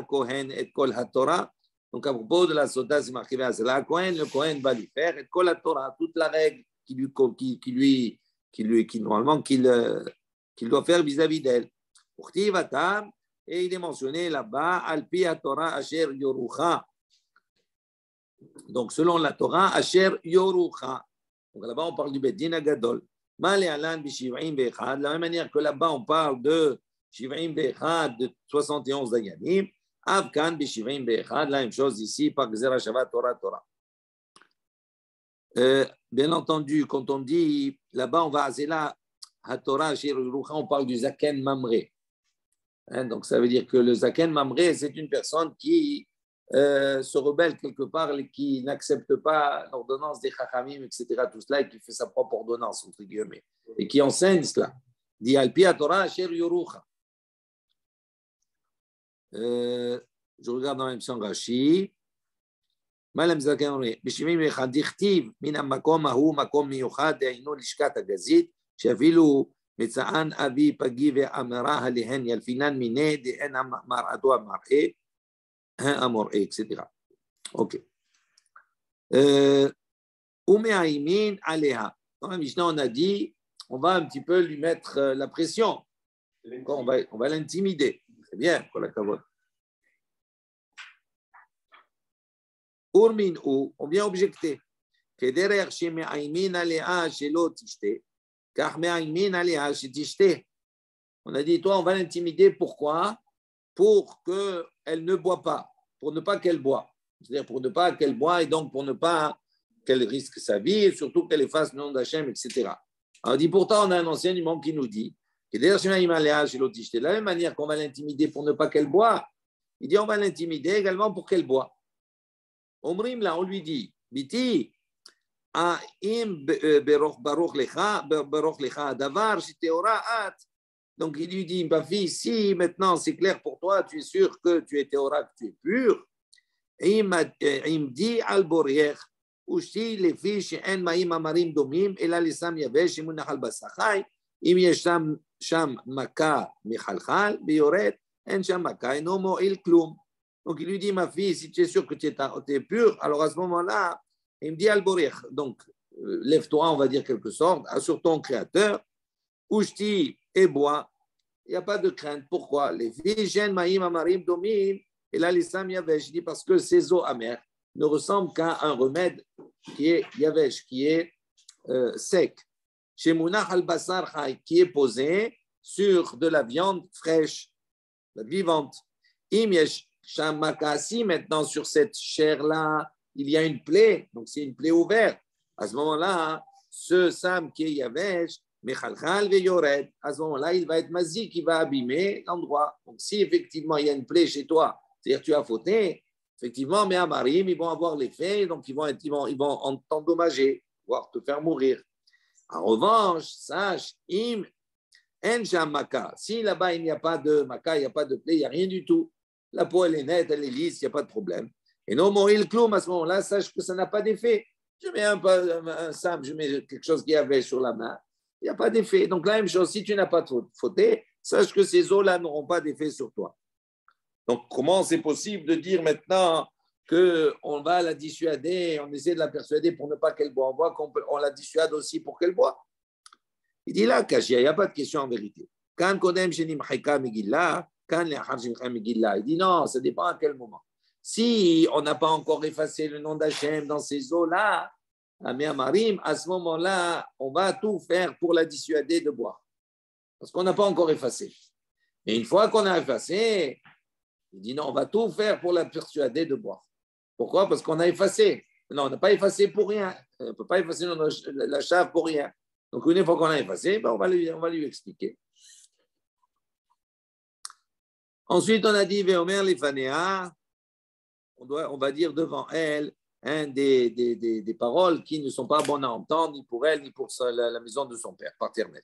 Kohen et Kol HaTorah. Donc, à propos de la Sota, c'est marqué la Kohen, le Kohen va lui faire, et Kol HaTorah, toute la règle qu'il doit faire vis-à-vis d'elle. Et il est mentionné là-bas, Alpi HaTorah Asher Yorucha. Donc, selon la Torah, Asher Yorucha. Donc, là-bas, on parle du Beddin Agadol. Malé Alan Bishiv'im Bechad. De la même manière que là-bas, on parle de Shiv'im Bechad, de 71 Dayanim. Avkan Bishiv'im Bechad, la même chose ici, par Gzera Shabbat Torah Torah. Bien entendu, quand on dit là-bas, on va à Zela, HaTorah, on parle du Zaken Mamre. Donc, ça veut dire que le Zaken Mamre, c'est une personne qui se rebelle quelque part et qui n'accepte pas l'ordonnance des Chachamim, etc., tout cela, et qui fait sa propre ordonnance, entre guillemets, et qui enseigne cela. Dit Alpi HaTorah, Asher Yorucha. Je regarde dans la même son Rashi. Malam Zaken Bishimim Echad Dichtiv Min HaMakom Ahu Makom Miyuchad De'inu Lishkat HaGazit Shefilu Metza'an Avi Pagi Ve'amara Halihen Yalfinan Mine De'en Mar'atu Amar'e Amor'e, etc. Ok. Ume'aimin Aleha. Dans la Mishnah, on a dit, on va un petit peu lui mettre la pression. On va l'intimider. C'est bien, pour la kavod. Urmin ou, on vient objecter. Kederer sheme'aimin Aleha shelo tishte, car me'aimin Aleha shetishte. On a dit, toi, on va l'intimider. Pourquoi? Pour qu'elle ne boit pas, pour ne pas qu'elle boit. C'est-à-dire pour ne pas qu'elle boit et donc pour ne pas qu'elle risque sa vie et surtout qu'elle efface le nom d'Hachem, etc. Alors, on dit, pourtant, on a un enseignement qui nous dit que de la même manière qu'on va l'intimider pour ne pas qu'elle boit, il dit, on va l'intimider également pour qu'elle boit. Omrim, là, on lui dit, Biti, donc il lui dit, ma fille, si maintenant c'est clair pour toi, tu es sûr que tu es théora, que tu es pur, il me dit al-Borier, Ushti, les filles, chez En Maïm Amarim Domim, et là les Sam Yavesh, Munachal Basachai, im Yesham Sham Maka Michalchal, Bioret, En Sham Maka, Enomo Il Klum. Donc il lui dit, ma fille, si tu es sûr que tu es pur, alors à ce moment-là, il me dit al-Borier, donc lève-toi, on va dire quelque sorte, assure ton créateur, Ushti et bois. Il n'y a pas de crainte. Pourquoi? Les Vigen Maïm Amarim Domim, et là, l'Islam Yavesh, dit parce que ces eaux amères ne ressemblent qu'à un remède qui est Yavesh, qui est sec. Chez Mounach al-Basar Chai, qui est posé sur de la viande fraîche, vivante. Imyesh Shamakasi, maintenant sur cette chair-là, il y a une plaie, donc c'est une plaie ouverte. À ce moment-là, ce Sam qui est Yavesh, Mechalchal ve Yored, à ce moment-là, il va être mazik, qui va abîmer l'endroit. Donc si effectivement il y a une plaie chez toi, c'est-à-dire tu as fauté, effectivement, mais à Marim, ils vont avoir l'effet, donc ils vont t'endommager, voire te faire mourir. En revanche, sache, im en maka. Si là-bas il n'y a pas de maka, il n'y a pas de plaie, il n'y a rien du tout. La peau elle est nette, elle est lisse, il n'y a pas de problème. Et non, il cloum à ce moment-là, sache que ça n'a pas d'effet. Je mets un sam, je mets quelque chose qui avait sur la main, il n'y a pas d'effet. Donc la même chose, si tu n'as pas fauté, sache que ces eaux-là n'auront pas d'effet sur toi. Donc comment c'est possible de dire maintenant qu'on va la dissuader, on essaie de la persuader pour ne pas qu'elle boive, on la dissuade aussi pour qu'elle boive. Il dit là, Kashia, il n'y a pas de question en vérité. Quand Kodem Shenim Haika Megillah, quand les Hajim Megillah, il dit non, ça dépend à quel moment. Si on n'a pas encore effacé le nom d'Hachem dans ces eaux-là, à Marim, à ce moment-là, on va tout faire pour la dissuader de boire. Parce qu'on n'a pas encore effacé. Et une fois qu'on a effacé, il dit non, on va tout faire pour la persuader de boire. Pourquoi? Parce qu'on a effacé. Non, on n'a pas effacé pour rien. On ne peut pas effacer la chave pour rien. Donc, une fois qu'on a effacé, ben on va lui expliquer. Ensuite, on a dit, Veomer Lifanea, on va dire devant elle des paroles qui ne sont pas bonnes à entendre, ni pour elle, ni pour la maison de son père, paternel.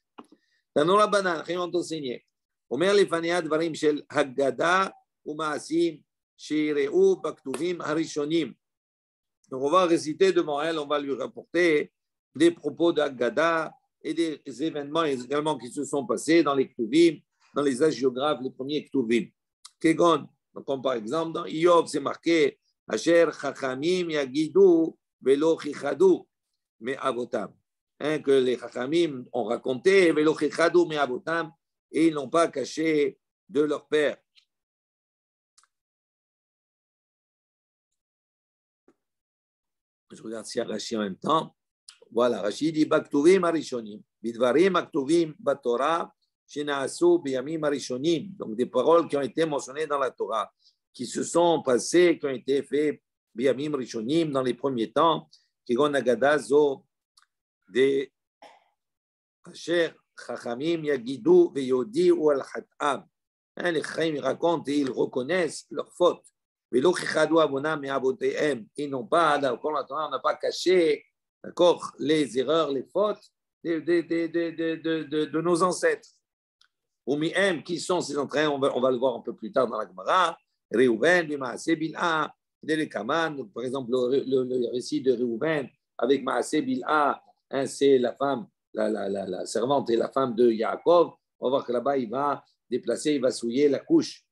Dans la banane, rien ont enseigné. Omer Lifanea, Dvarim Shel Haggada, Umaasim, Sheireu, Baktuvim, Harishonim. Donc, on va réciter devant elle, on va lui rapporter des propos d'Aggada et des événements également qui se sont passés dans les Ktuvim, dans les hagiographes, les premiers Ktuvim. Kegon, comme par exemple dans Iyov, c'est marqué Asher Chachamim Yagidu Velo Chichadu Me Avotam. Que les Chachamim ont raconté Velo Chichadu Me Avotam et ils n'ont pas caché de leur père. Je regarde si Rashi en même temps. Voilà, Rashi dit Baktuvim Arishonim, Bidvarim Aktuvim Batorah, Shenaasu Biyamim Arishonim. Donc des paroles qui ont été mentionnées dans la Torah, qui se sont passées, qui ont été faites Biyamim Rishonim dans les premiers temps, Kigon Agada Zo de Asher Chachamim Yagidu Veyodi ou Al-Hatam. Les Chachamim racontent et ils reconnaissent leurs fautes. Ils n'ont pas, d'accord, on n'a pas caché, d'accord, les erreurs, les fautes de nos ancêtres. Qui sont ces entraînes, on va le voir un peu plus tard dans la Gemara. Réhouven, Maaseh Bilha, Delekaman, par exemple, le récit de Réhouven avec Maaseh Bilha, c'est la femme, la servante et la femme de Yaakov. On va voir que là-bas, il va déplacer, il va souiller la couche.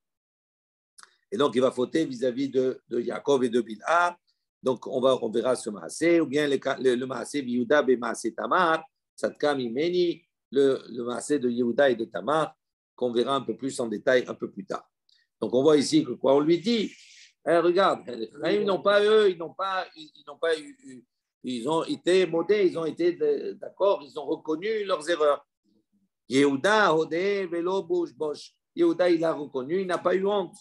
Et donc, il va fauter vis-à-vis de Yaakov et de Bilha. Donc, on verra ce Maaseh, ou bien le Maaseh de Yehuda et Maaseh Tamar, Tzadka Mimeni, le Maaseh de Yehuda et de Tamar, qu'on verra un peu plus en détail un peu plus tard. Donc, on voit ici que quoi on lui dit, regarde, ils n'ont pas ils ont été modés, ils ont été d'accord, ils ont reconnu leurs erreurs. Yehuda, Hodé, Velo, Bouche, Bosch. Yehuda, il a reconnu, il n'a pas eu honte.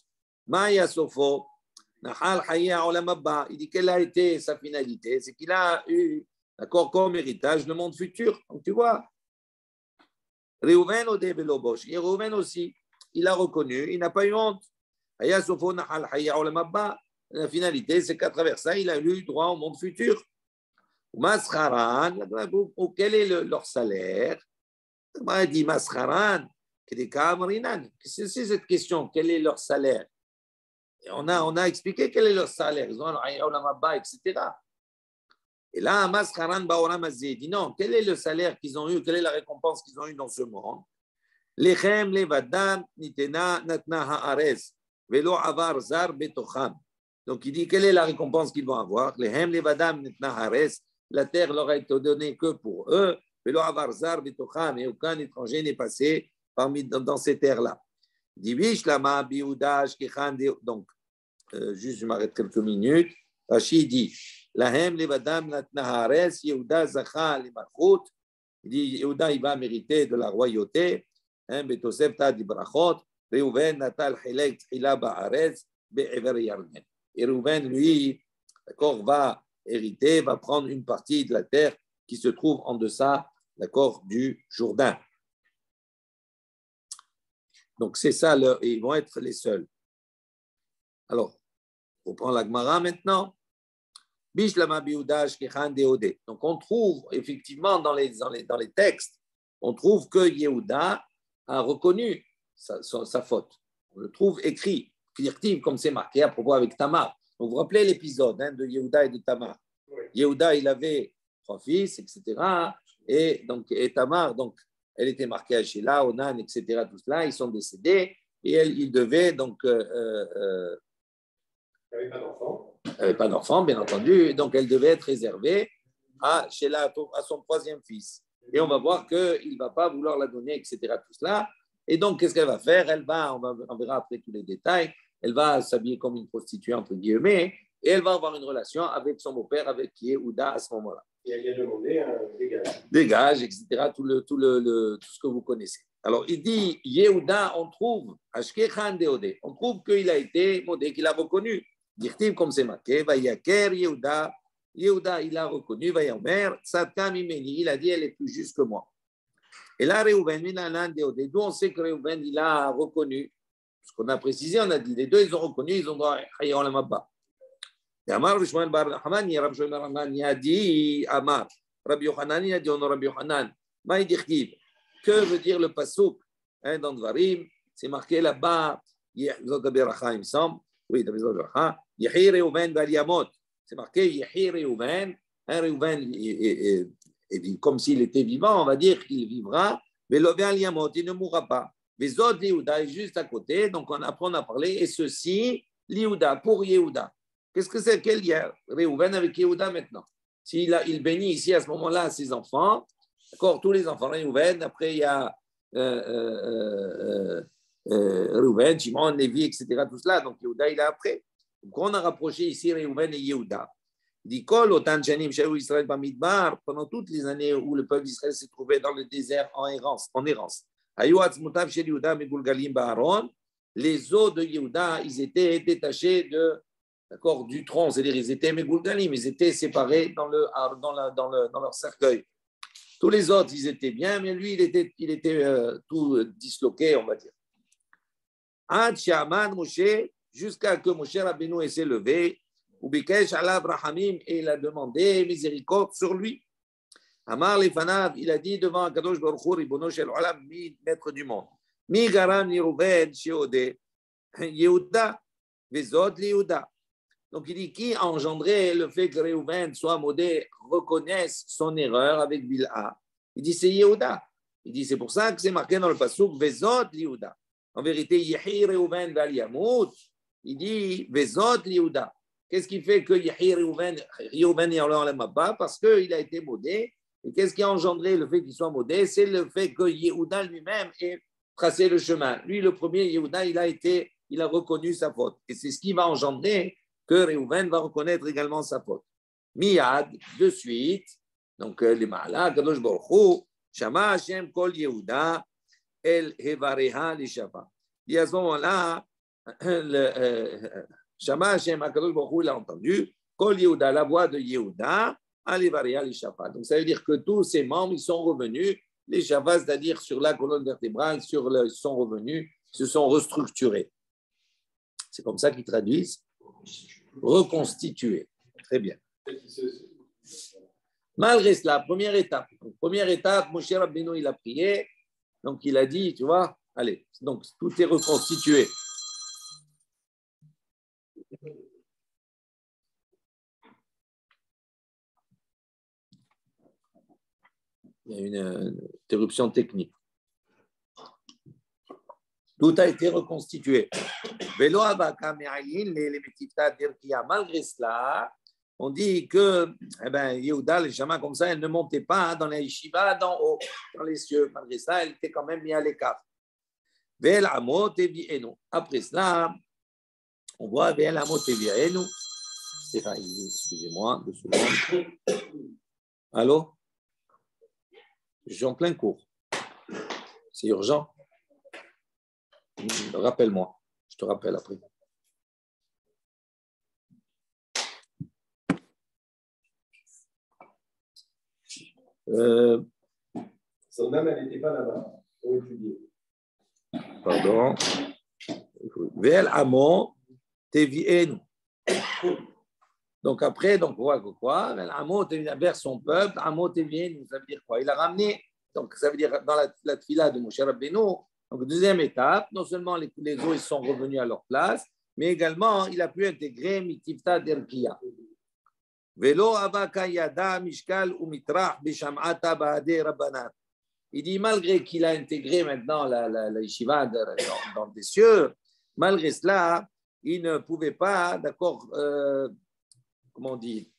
Maya Sofo, Nahal Haya Olamabba, il dit quelle a été sa finalité, c'est qu'il a eu, d'accord, comme héritage le monde futur. Donc tu vois, Réhouven Odé Belobosh, et Réhouven aussi, il a reconnu, il n'a pas eu honte. Haya Sofo, Nahal Haya Olamabba, la finalité, c'est qu'à travers ça, il a eu droit au monde futur. Mascharan, quel est leur salaire? Il a dit Mascharan, c'est cette question, quel est leur salaire? On a expliqué quel est leur salaire, ils ont etc. Et là, Mascharan Baoram Azé dit non, quel est le salaire qu'ils ont eu, quelle est la récompense qu'ils ont eu dans ce monde? Lechem levadam nitena natna haaretz velo avar zar betocham. Donc il dit quelle est la récompense qu'ils vont avoir? Lechem levadam nitna haaretz, la terre leur a été donnée que pour eux, Velo avar zar betocham, et aucun étranger n'est passé dans ces terres-là. Divish lama biouda shkechan de. Donc, juste je m'arrête quelques minutes. Rashi dit Lahem levadam natnahares Yehuda zacha limalchut. Il dit Yehuda il va mériter de la royauté. Betosef ta di brachot. Reuven natal hilek tchila ba'aretz be'ever yarden. Et Reuven lui, d'accord, va hériter, va prendre une partie de la terre qui se trouve en deçà, d'accord, du Jourdain. Donc c'est ça, ils vont être les seuls. Alors, on prend la Gemara maintenant. Donc on trouve effectivement dans les textes, on trouve que Yehuda a reconnu sa faute. On le trouve écrit, comme c'est marqué à propos avec Tamar. Donc vous vous rappelez l'épisode de Yehuda et de Tamar. Oui. Yehuda, il avait 3 fils, etc. Et Tamar, donc, elle était marquée à Sheila, Onan, etc. Tout cela, ils sont décédés et il devait donc. Il n'y avait pas d'enfant. Elle n'avait pas d'enfant, bien entendu. Donc, elle devait être réservée à Sheila, à son 3e fils. Et on va voir qu'il ne va pas vouloir la donner, etc. Tout cela. Et donc, qu'est-ce qu'elle va faire? On verra après tous les détails. Elle va s'habiller comme une prostituée, entre guillemets, et elle va avoir une relation avec son beau-père, avec Yehuda à ce moment-là. Et elle lui a demandé un dégage. Dégage, etc. Tout ce que vous connaissez. Alors, il dit, Yehuda, on trouve, Ashkechan Deode, on trouve qu'il a été modé, qu'il a reconnu. Dirtiv comme c'est marqué, Vayaker Yehuda, Yehuda, il a reconnu, Vayamer, Tzadka Mimeni, il a dit, elle est plus juste que moi. Et là, Reuven, Minanan Deode, d'où on sait que Reuven, il a reconnu, ce qu'on a précisé, on a dit, les deux, ils ont reconnu, ils ont dit, Chayaron la Mabba. Et Amar, Rishmael Bar Rahman, Rabbi Shmuel Bar Rahman, il a dit, Amar, Rabbi Yochanan, il a dit, on a Rabbi Yochanan, Maï Dirtiv, que veut dire le pasouk dans Dvarim, c'est marqué là-bas, Zot Beracha, il me semble, oui, dans Zot Beracha, Yehi Reuven Baliamot, c'est marqué Yehi Reuven, Reuven, comme s'il était vivant, on va dire qu'il vivra, mais le Baliamot, il ne mourra pas. Mais Zot Yehuda est juste à côté, donc on apprend à parler, et ceci, Yehuda, pour Yehuda. Qu'est-ce que c'est? Quel lien Reuven avec Yehuda maintenant? S'il bénit ici à ce moment-là ses enfants, d'accord, tous les enfants, Reuven, après il y a Reuven, Shimon, Lévi, etc., tout cela, donc Yehuda il est après. Donc on a rapproché ici Reuven et Yehuda. Il dit Kol otan shanim shahu Israël bamidbar, pendant toutes les années où le peuple d'Israël s'est trouvé dans le désert en errance. Hayu atzmutav shel Yehuda megulgalim ba'aron, les os de Yehuda, ils étaient détachés du tronc, c'est-à-dire ils étaient megulgalim, ils étaient séparés dans leur cercueil. Tous les autres, ils étaient bien, mais lui, il était tout disloqué, on va dire. Ad Shaman Moshe, jusqu'à que Moshe Rabbeinu s'est levé, ou Bikesh Alav Rahamim, et il a demandé miséricorde sur lui. Amar Lefanav, il a dit devant Akadosh Baruch Hu, Ribono Shel Olam, maître du monde. Mi garam ni Reuven Sheode, Yehuda, Vezod Yehuda. Donc il dit qui a engendré le fait que Reuven soit modé, reconnaisse son erreur avec Bilha. Il dit c'est Yehuda. Il dit c'est pour ça que c'est marqué dans le pasuk Vezod Yehuda. En vérité, Yehi Reuven val Yamut. Il dit Vezod Yehuda. Qu'est-ce qui fait que Yehi Reuven est en Lamabba? Parce qu'il a été modé. Et qu'est-ce qui a engendré le fait qu'il soit modé? C'est le fait que Yehuda lui-même ait tracé le chemin. Lui, le premier Yehuda, il a reconnu sa faute. Et c'est ce qui va engendrer que Reuven va reconnaître également sa faute. Miyad, de suite, donc les Ma'ala, Kadosh Baruch Hu, Shama Hashem Kol Yehuda, El Hevareha Lishava. Et à ce moment-là, Shama Hashem, Kadosh Baruch Hu, il a entendu, Kol Yehuda, la voix de Yehuda, El Hevareha Lishava. Donc ça veut dire que tous ces membres, ils sont revenus, les Shavas, c'est-à-dire sur la colonne vertébrale, ils sont revenus, se sont restructurés. C'est comme ça qu'ils traduisent. Reconstituer. Très bien. Malgré cela, première étape, Moshe Rabbeinu, il a prié. Donc, il a dit, tu vois, allez, donc tout est reconstitué. Il y a une interruption technique. Tout a été reconstitué. Malgré cela, on dit que Yehuda, les chamans comme ça, elle ne montait pas dans les yeshivas d'en haut, dans les cieux. Malgré ça, elle était quand même mise à l'écart. Après cela, on voit excusez-moi, 2 secondes. Allô? Je suis en plein cours. C'est urgent. Rappelle-moi. Je te rappelle après. Son âme, elle n'était pas là-bas pour étudier. Pardon. Vel Amon Tevienu. Donc après, donc on voit quoi? Vel Amon vers son peuple, Amon Tevienu, ça veut dire quoi? Il a ramené, donc ça veut dire dans la tfila de Moshe Rabbeinu, donc deuxième étape, non seulement les eaux ils sont revenus à leur place, mais également il a pu intégrer Mitivta d'Erkia. Velo Avaka Yada Mishkal ou Mitrach Bishamata Baade Rabbanat. Il dit, malgré qu'il a intégré maintenant la yeshiva dans des cieux, malgré cela, il ne pouvait pas, d'accord, comment on dit,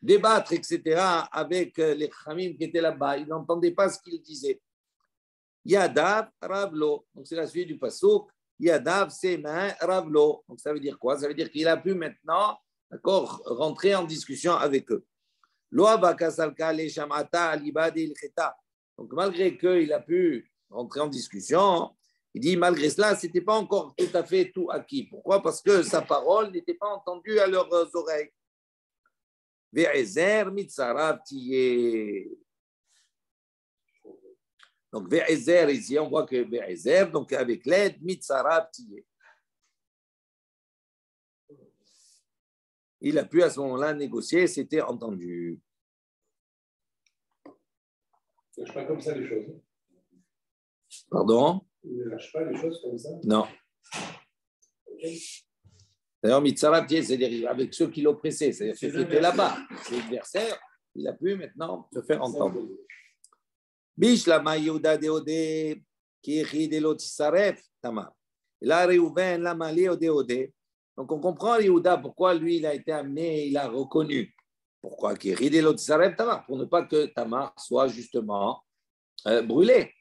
débattre, etc., avec les Khamim qui étaient là-bas. Il n'entendait pas ce qu'il disait. Yadav Ravlo, donc c'est la suite du pasuk. Yadav, ses mains, Ravlo. Donc ça veut dire quoi? Ça veut dire qu'il a pu maintenant, d'accord, rentrer en discussion avec eux. Loa Kasalka le Shamata Alibad il Kheta. Donc, malgré qu'il a pu rentrer en discussion, il dit, malgré cela, ce n'était pas encore tout à fait tout acquis. Pourquoi? Parce que sa parole n'était pas entendue à leurs oreilles. Ve'ezer mitzarav tiyeh. Donc, Ve'ezer, ici, on voit que Ve'ezer, donc avec l'aide, mitzarav tiyeh. Il a pu à ce moment-là négocier, c'était entendu. Il ne lâche pas comme ça les choses. Pardon? Il ne lâche pas les choses comme ça? Non. Okay. D'ailleurs, Mitzarabtier, c'est-à-dire avec ceux qui l'oppressaient, c'est-à-dire ceux qui étaient là-bas, ses adversaires, il a pu maintenant se faire entendre. Bishlama Yehuda Deode, qui écrit de l'Otisaref, Tamar. Et là, Réhouven, Lama Deode. Donc, on comprend Yehuda, pourquoi lui, il a été amené, il a reconnu. Pourquoi? Pour ne pas que Tamar soit justement brûlé.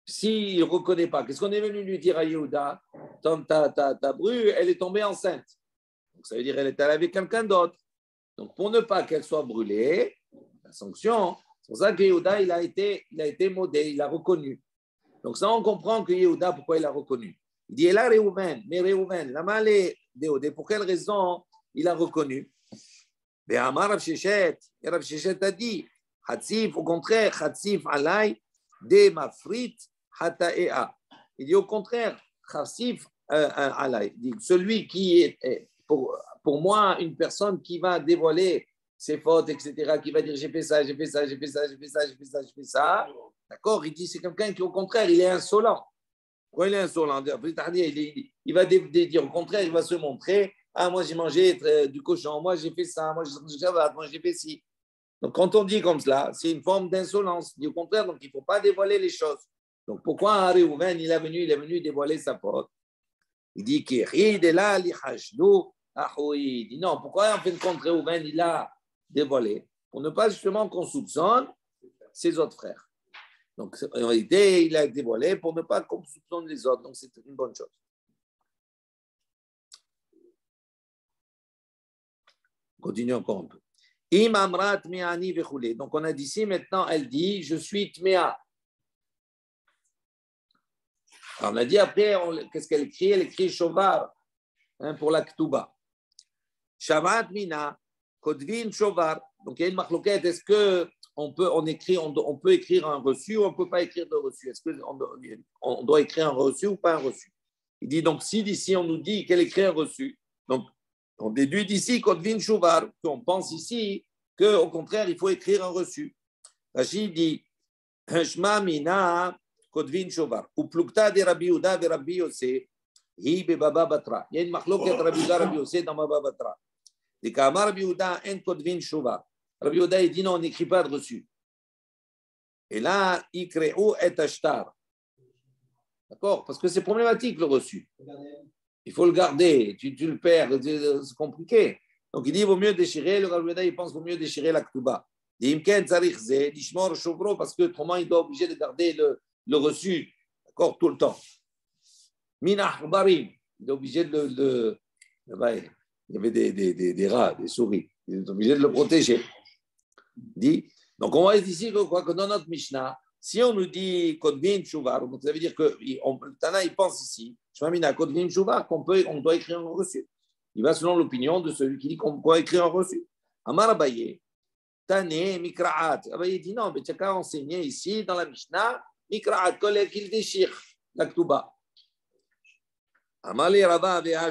S'il ne reconnaît pas, qu'est-ce qu'on est venu lui dire à Yehuda? Ta bru, elle est tombée enceinte. Donc ça veut dire qu'elle est allée avec quelqu'un d'autre. Donc pour ne pas qu'elle soit brûlée, la sanction, c'est pour ça que Yehuda, il a été modé, il a reconnu. Donc ça, on comprend que Yehuda, pourquoi il a reconnu. Il dit, là, Réhouven, mais Réhouven, la malé Déodé, pour quelle raison il a reconnu? Et Rav Shechet a dit, Hatzif, au contraire, Hatzif alay de mafrit hataea. Il dit au contraire, Hatzif alay. Il dit celui qui est pour moi une personne qui va dévoiler ses fautes, etc., qui va dire j'ai fait ça, j'ai fait ça, j'ai fait ça, j'ai fait ça, j'ai fait ça, j'ai fait ça. D'accord? Il dit c'est quelqu'un qui au contraire il est insolent. Pourquoi il est insolent? Il va dire au contraire, il va se montrer. Ah, moi, j'ai mangé du cochon. Moi, j'ai fait ça. Moi, j'ai fait ci. Donc, quand on dit comme cela, c'est une forme d'insolence. Au contraire, donc il ne faut pas dévoiler les choses. Donc, pourquoi Réhouven, il est venu dévoiler sa faute? Il dit qu'il est là, il dit non, pourquoi en fin de compte, Réhouven, il a dévoilé? Pour ne pas justement qu'on soupçonne ses autres frères. Donc, en réalité, il a dévoilé pour ne pas qu'on soupçonne les autres. Donc, c'est une bonne chose. Continuons encore un peu. Donc, on a dit ici, maintenant, elle dit, je suis Tméa. On a dit après, qu'est-ce qu'elle écrit? Elle écrit Shovar pour la Ktuba. Shavat Mina, Kodvin Shovar. Donc, il y a une marloquette. Est-ce qu'on peut écrire un reçu ou on ne peut pas écrire de reçu? Est-ce qu'on doit écrire un reçu ou pas un reçu? Il dit donc, si d'ici on nous dit qu'elle écrit un reçu, donc on déduit d'ici Kodvin Shovar, qu'on pense ici qu'au contraire, il faut écrire un reçu. Rachid dit Shma Mina Kodvin Shovar. Ou Plukta de Rabbi Yehuda et Rabbi Yossé, Hi Baba Batra. Il y a une marloquette Rabbi Yehuda Rabbi Yossé dans Baba Batra. Et Kamar Rabbi Yehuda en Kodvin Shovar. Rabbi Yehuda il dit non, on n'écrit pas de reçu. Et là, Ikreu et Ashtar. D'accord? Parce que c'est problématique le reçu. il faut le garder. Tu le perds, c'est compliqué. Donc, il dit, il vaut mieux déchirer. Le Rav Yehuda, il pense qu'il vaut mieux déchirer la Ktuba. Il dit, Imken Tzarich Zeh, Lishmor Shovro, parce que autrement, il doit obligé de garder le reçu, d'accord, tout le temps. Minah Barim, il est obligé de il y avait des rats, des souris. Il est obligé de le protéger. Dit. Donc, on voit ici que dans notre Mishnah, si on nous dit Kodvin Shuvar, donc ça veut dire que Tana, il pense ici, Shmamina Kodvin Shuvar, on doit écrire un reçu. Il va selon l'opinion de celui qui dit qu'on doit écrire un reçu. Amar Abaye, Tane, Mikra'at. Abaye dit non, mais tu as qu'à enseigner ici dans la Mishnah, Mikra'at, qu'il déchire la Ktuba. Amali Rabba Avea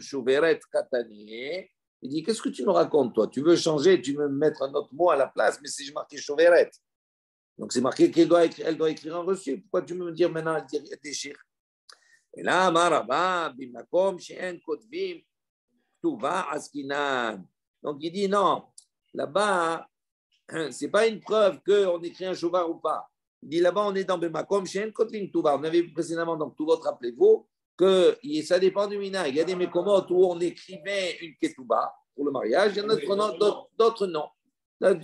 Shuveret Katane. Il dit, qu'est-ce que tu me racontes, toi? Tu veux changer, tu veux mettre un autre mot à la place, mais si je marqué Shuveret. Donc, c'est marqué qu'elle doit écrire un reçu. Pourquoi tu veux me dire maintenant, elle déchire? Et là, Maraba, Bimakom, She'en Kotvim, Tuva, Askinan. Donc, il dit non, là-bas, ce n'est pas une preuve qu'on écrit un Shuvar ou pas. Il dit là-bas, on est dans Bimakom, She'en Kotvim, Tuva. On avait vu précédemment, donc, tout votre, rappelez-vous, que ça dépend du minag. Il y a des mécomotes où on écrivait une Ketouba pour le mariage, il y en a d'autres non.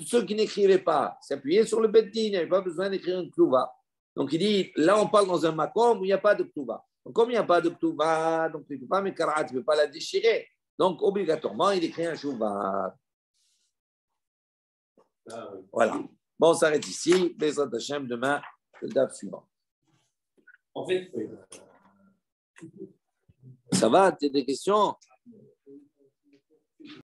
Ceux qui n'écrivaient pas s'appuyaient sur le beddin, il n'y avait pas besoin d'écrire une Ketouba. Donc, il dit, là, on parle dans un makom où il n'y a pas de Ketouba. Donc, comme il n'y a pas de Ketouba, donc tu ne peux pas, mais Karat, tu ne peux pas la déchirer. Donc, obligatoirement, il écrit un Shouva. Voilà. Bon, on s'arrête ici. Bezrat Hashem, demain, le DAF suivant. En fait, Ça va, tu as des questions?